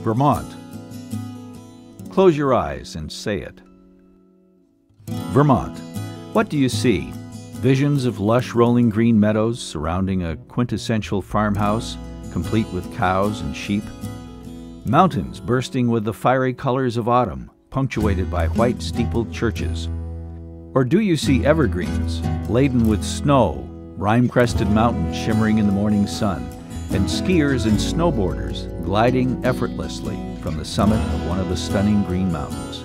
Vermont. Close your eyes and say it. Vermont. What do you see? Visions of lush rolling green meadows surrounding a quintessential farmhouse, complete with cows and sheep. Mountains bursting with the fiery colors of autumn, punctuated by white steepled churches. Or do you see evergreens, laden with snow, rime-crested mountains shimmering in the morning sun, and skiers and snowboarders gliding effortlessly from the summit of one of the stunning green mountains?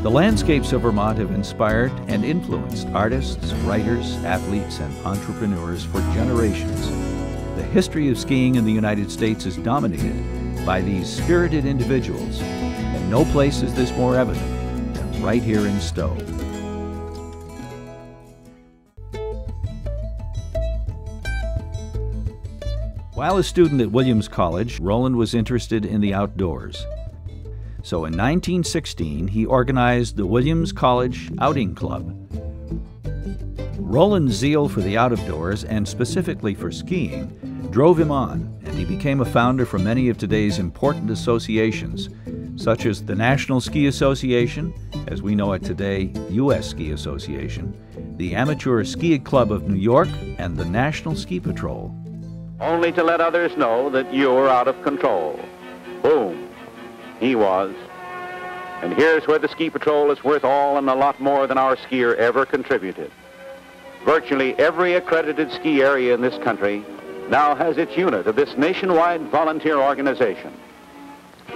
The landscapes of Vermont have inspired and influenced artists, writers, athletes, and entrepreneurs for generations. The history of skiing in the United States is dominated by these spirited individuals, and no place is this more evident than right here in Stowe. While a student at Williams College, Roland was interested in the outdoors. So in 1916, he organized the Williams College Outing Club. Roland's zeal for the out-of-doors, and specifically for skiing, drove him on, and he became a founder for many of today's important associations, such as the National Ski Association, as we know it today, U.S. Ski Association, the Amateur Ski Club of New York, and the National Ski Patrol. Only to let others know that you're out of control. Boom. He was. And here's where the Ski Patrol is worth all and a lot more than our skier ever contributed. Virtually every accredited ski area in this country now has its unit of this nationwide volunteer organization,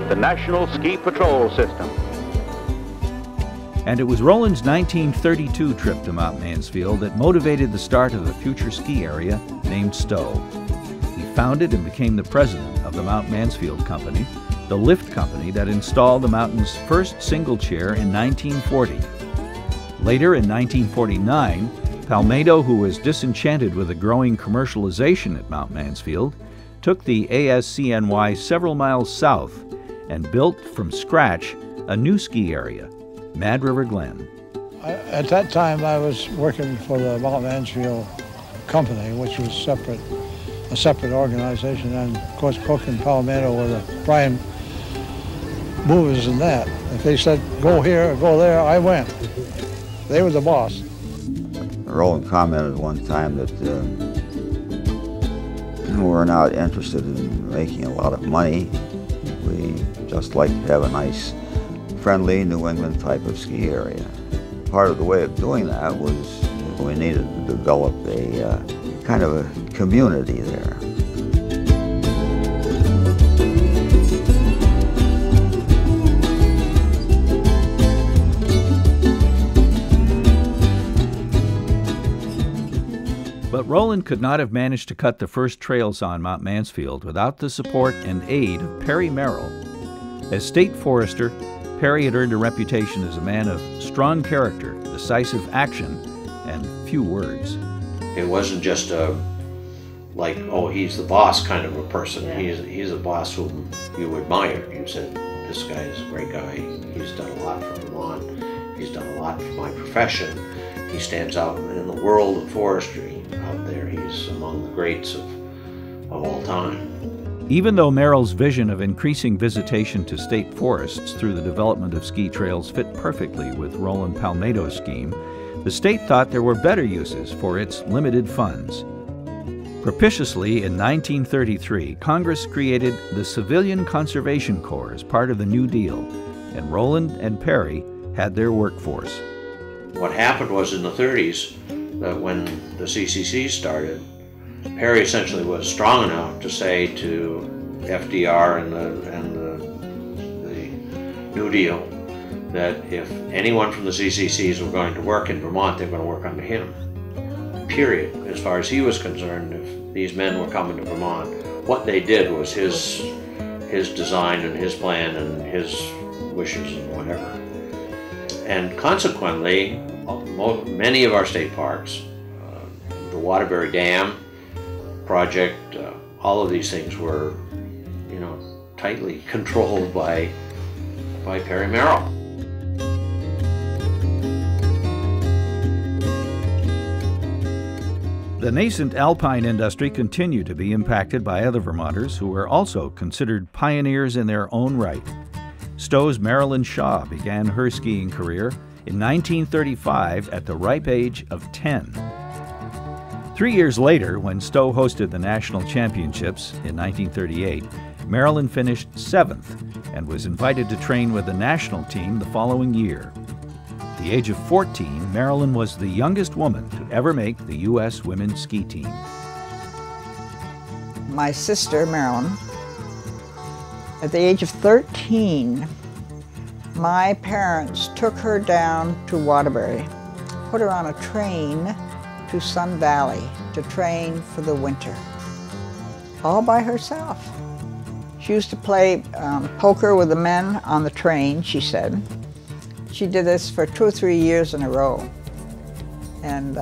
the National Ski Patrol System. And it was Roland's 1932 trip to Mount Mansfield that motivated the start of a future ski area named Stowe. He founded and became the president of the Mount Mansfield Company, the lift company that installed the mountain's first single chair in 1940. Later, in 1949, Palmedo, who was disenchanted with the growing commercialization at Mount Mansfield, took the ASCNY several miles south and built from scratch a new ski area, Mad River Glen. At that time, I was working for the Mount Mansfield Company, which was a separate organization, and of course Cook and Palmedo were the prime movers in that. If they said, go here or go there, I went. They were the boss. Roland commented one time that we're not interested in making a lot of money. We just like to have a nice, friendly New England type of ski area. Part of the way of doing that was we needed to develop a kind of a community there. But Roland could not have managed to cut the first trails on Mount Mansfield without the support and aid of Perry Merrill. As state forester, Perry had earned a reputation as a man of strong character, decisive action, and few words. It wasn't just like, oh, he's the boss kind of a person. He's a boss whom you admire. You said, this guy is a great guy. He's done a lot for Vermont. He's done a lot for my profession. He stands out in the world of forestry out there. He's among the greats of all time. Even though Merrill's vision of increasing visitation to state forests through the development of ski trails fit perfectly with Roland Palmedo's scheme, the state thought there were better uses for its limited funds. Propitiously, in 1933, Congress created the Civilian Conservation Corps as part of the New Deal, and Roland and Perry had their workforce. What happened was in the 30s, that when the CCC started, Perry essentially was strong enough to say to FDR and the New Deal that if anyone from the CCCs were going to work in Vermont, they were going to work under him. Period. As far as he was concerned, if these men were coming to Vermont, what they did was his design and his plan and his wishes and whatever. And consequently, many of our state parks, the Waterbury Dam project, all of these things were, tightly controlled by Perry Merrill. The nascent alpine industry continued to be impacted by other Vermonters who were also considered pioneers in their own right. Stowe's Marilyn Shaw began her skiing career in 1935 at the ripe age of 10. 3 years later, when Stowe hosted the national championships in 1938, Marilyn finished 7th and was invited to train with the national team the following year. At the age of 14, Marilyn was the youngest woman to ever make the U.S. women's ski team. My sister, Marilyn, at the age of 13, my parents took her down to Waterbury, put her on a train to Sun Valley to train for the winter, all by herself. She used to play poker with the men on the train, she said. She did this for 2 or 3 years in a row, and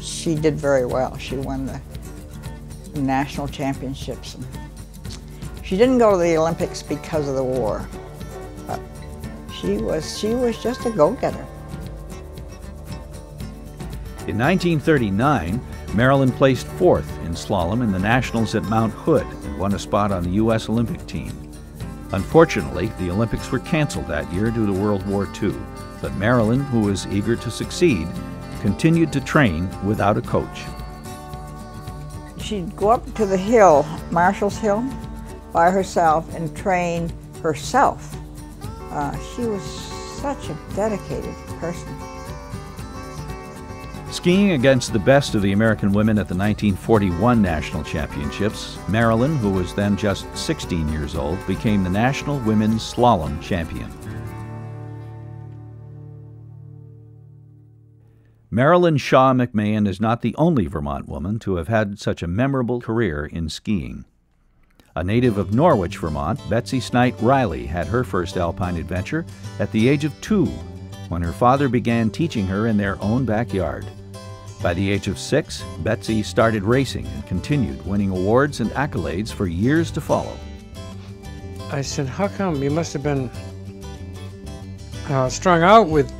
she did very well. She won the national championships. She didn't go to the Olympics because of the war, but she was just a go-getter. In 1939, Marilyn placed 4th in slalom in the Nationals at Mount Hood and won a spot on the U.S. Olympic team. Unfortunately, the Olympics were canceled that year due to World War II, but Marilyn, who was eager to succeed, continued to train without a coach. She'd go up to the hill, Marshall's Hill, by herself and train herself. She was such a dedicated person. Skiing against the best of the American women at the 1941 National Championships, Marilyn, who was then just 16 years old, became the national women's slalom champion. Marilyn Shaw McMahon is not the only Vermont woman to have had such a memorable career in skiing. A native of Norwich, Vermont, Betsy Snite Riley had her first alpine adventure at the age of 2, when her father began teaching her in their own backyard. By the age of 6, Betsy started racing and continued winning awards and accolades for years to follow. I said, how come? You must have been strung out with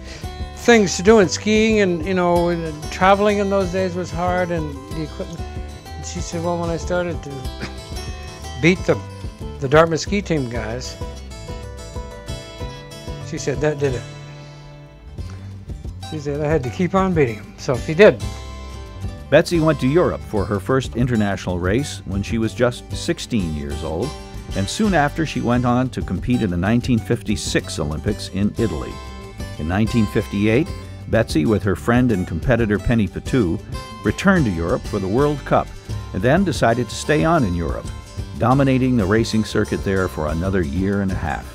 things to do in skiing, and traveling in those days was hard, and the equipment. And she said, well, when I started to beat the Dartmouth ski team guys, she said, that did it. She said, I had to keep on beating them, so she did. Betsy went to Europe for her first international race when she was just 16 years old, and soon after she went on to compete in the 1956 Olympics in Italy. In 1958, Betsy, with her friend and competitor Penny Patou, returned to Europe for the World Cup and then decided to stay on in Europe, dominating the racing circuit there for another year and a half.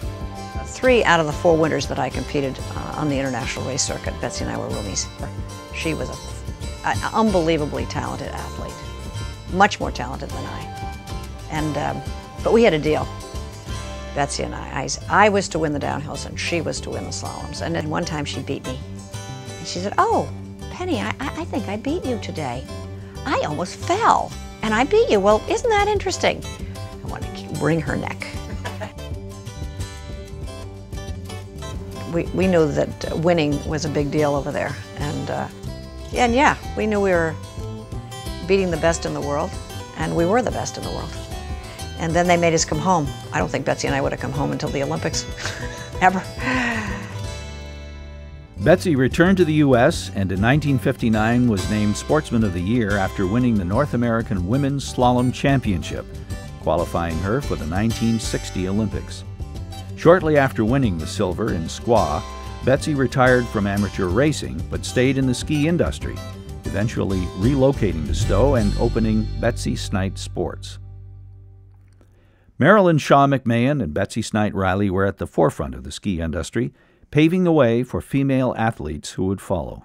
3 out of the 4 winters that I competed on the international race circuit, Betsy and I were roomies. She was an unbelievably talented athlete, much more talented than I. But we had a deal, Betsy and I. I was to win the downhills and she was to win the slaloms. And then one time she beat me. And she said, oh, Penny, I think I beat you today. I almost fell and I beat you. Well, isn't that interesting? I wanted to wring her neck. We knew that winning was a big deal over there, and yeah, we knew we were beating the best in the world, and we were the best in the world. And then they made us come home. I don't think Betsy and I would have come home until the Olympics, ever. Betsy returned to the U.S. and in 1959 was named Sportsman of the Year after winning the North American Women's Slalom Championship, qualifying her for the 1960 Olympics. Shortly after winning the silver in Squaw, Betsy retired from amateur racing but stayed in the ski industry, eventually relocating to Stowe and opening Betsy Snite Sports. Marilyn Shaw McMahon and Betsy Snite Riley were at the forefront of the ski industry, paving the way for female athletes who would follow.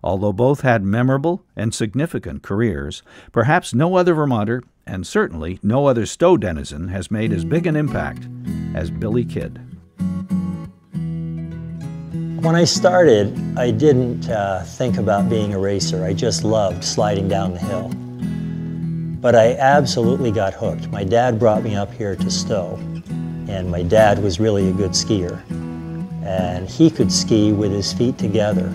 Although both had memorable and significant careers, perhaps no other Vermonter, and certainly no other Stowe denizen, has made as big an impact as Billy Kidd. When I started, I didn't think about being a racer. I just loved sliding down the hill. But I absolutely got hooked. My dad brought me up here to Stowe, and my dad was really a good skier. And he could ski with his feet together.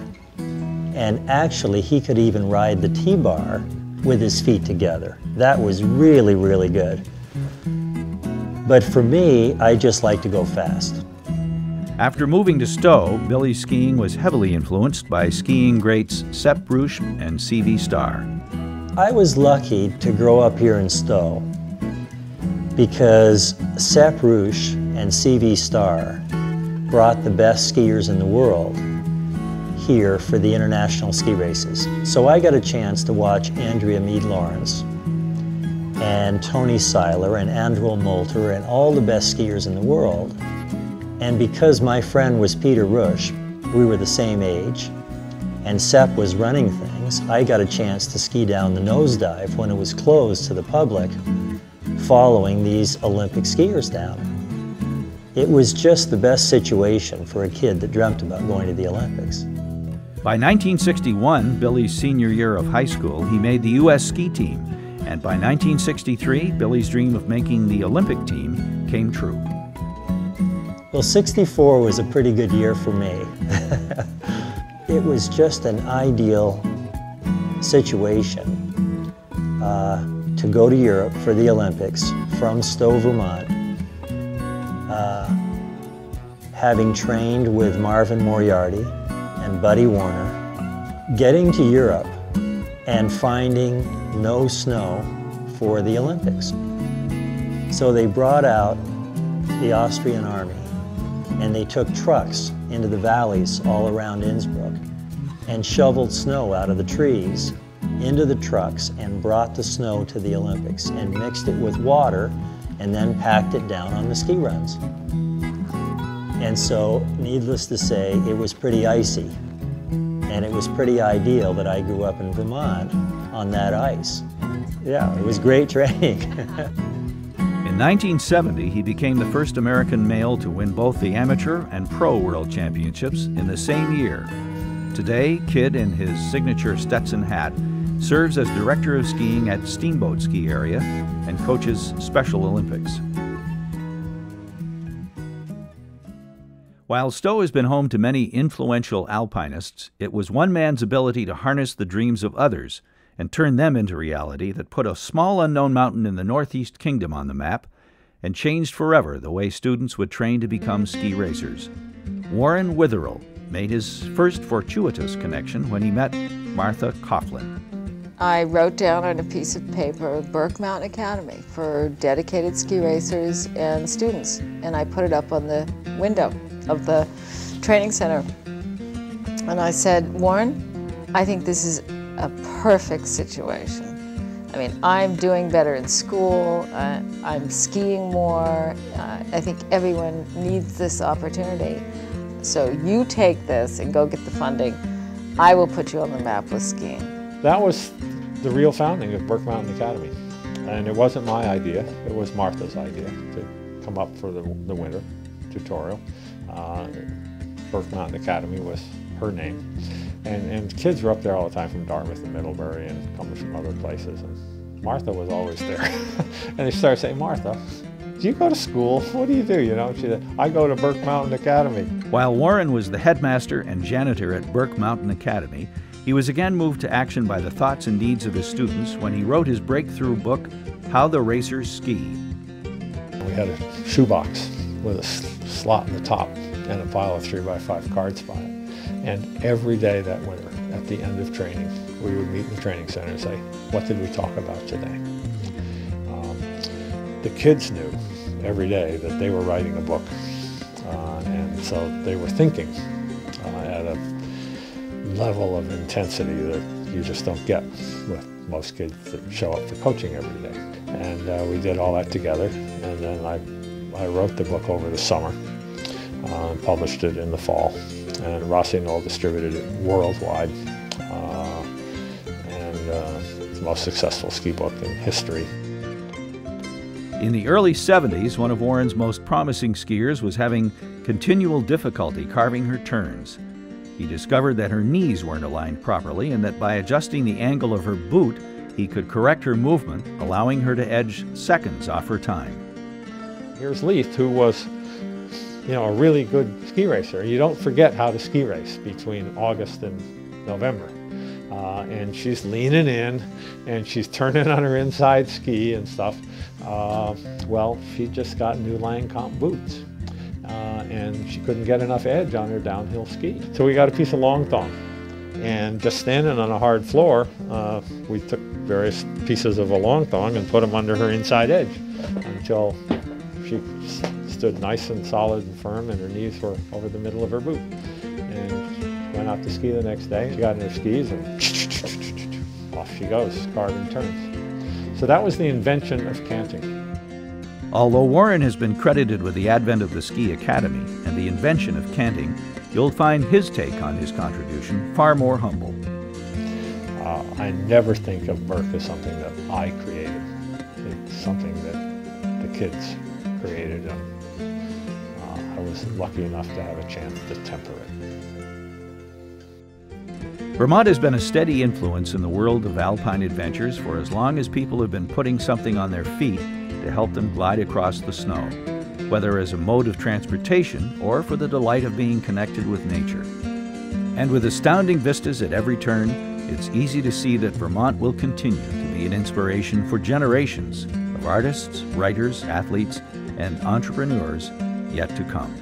And actually, he could even ride the T-bar with his feet together. That was really, really good. But for me, I just like to go fast. After moving to Stowe, Billy's skiing was heavily influenced by skiing greats Sepp Bruch and C.V. Starr. I was lucky to grow up here in Stowe because Sepp Bruch and C.V. Starr brought the best skiers in the world here for the international ski races. So I got a chance to watch Andrea Meade-Lawrence and Tony Seiler and Andrew Moulter and all the best skiers in the world. And because my friend was Peter Rush, we were the same age, and Sepp was running things, I got a chance to ski down the nosedive when it was closed to the public, following these Olympic skiers down. It was just the best situation for a kid that dreamt about going to the Olympics. By 1961, Billy's senior year of high school, he made the U.S. ski team, and by 1963, Billy's dream of making the Olympic team came true. Well, 64 was a pretty good year for me. It was just an ideal situation to go to Europe for the Olympics from Stowe, Vermont. Having trained with Marvin Moriarty and Buddy Warner, getting to Europe and finding no snow for the Olympics. So they brought out the Austrian army and they took trucks into the valleys all around Innsbruck and shoveled snow out of the trees into the trucks and brought the snow to the Olympics and mixed it with water and then packed it down on the ski runs. And so, needless to say, it was pretty icy. And it was pretty ideal that I grew up in Vermont on that ice. Yeah, it was great training. In 1970, he became the first American male to win both the amateur and pro world championships in the same year. Today, Kidd, in his signature Stetson hat, serves as director of skiing at Steamboat Ski Area and coaches Special Olympics. While Stowe has been home to many influential alpinists, it was one man's ability to harness the dreams of others and turn them into reality that put a small unknown mountain in the Northeast Kingdom on the map and changed forever the way students would train to become ski racers. Warren Witherell made his first fortuitous connection when he met Martha Coughlin. I wrote down on a piece of paper, Burke Mountain Academy for dedicated ski racers and students, and I put it up on the window of the training center. And I said, Warren, I think this is a perfect situation. I mean, I'm doing better in school, I'm skiing more, I think everyone needs this opportunity. So you take this and go get the funding. I will put you on the map with skiing. That was the real founding of Burke Mountain Academy. And it wasn't my idea, it was Martha's idea to come up for the winter tutorial. Burke Mountain Academy was her name. And kids were up there all the time from Dartmouth and Middlebury and coming from other places. And Martha was always there. And they started saying, Martha, do you go to school? What do you do? You know, she said, I go to Burke Mountain Academy. While Warren was the headmaster and janitor at Burke Mountain Academy, he was again moved to action by the thoughts and deeds of his students when he wrote his breakthrough book, How the Racers Ski. We had a shoebox with a slot in the top and a pile of 3x5 cards by it. And every day that winter, at the end of training, we would meet in the training center and say, what did we talk about today? The kids knew every day that they were writing a book. And so they were thinking at a level of intensity that you just don't get with most kids that show up for coaching every day. And we did all that together. And then I wrote the book over the summer, published it in the fall. And Rossi Knoll distributed it worldwide. It's the most successful ski book in history. In the early 70s, one of Warren's most promising skiers was having continual difficulty carving her turns. He discovered that her knees weren't aligned properly and that by adjusting the angle of her boot, he could correct her movement, allowing her to edge seconds off her time. Here's Leith, who was, you know, a really good ski racer. You don't forget how to ski race between August and November. And she's leaning in, and she's turning on her inside ski and stuff. Well, she just got new Lancome boots, and she couldn't get enough edge on her downhill ski. So we got a piece of long thong, and just standing on a hard floor, we took various pieces of a long thong and put them under her inside edge until she stood nice and solid and firm, and her knees were over the middle of her boot. And she went out to ski the next day. She got in her skis, and off she goes, carving turns. So that was the invention of canting. Although Warren has been credited with the advent of the Ski Academy and the invention of canting, you'll find his take on his contribution far more humble. I never think of Burke as something that I created. It's something that the kids created, and I was lucky enough to have a chance to temper it. Vermont has been a steady influence in the world of alpine adventures for as long as people have been putting something on their feet to help them glide across the snow, whether as a mode of transportation or for the delight of being connected with nature. And with astounding vistas at every turn, it's easy to see that Vermont will continue to be an inspiration for generations of artists, writers, athletes, and entrepreneurs yet to come.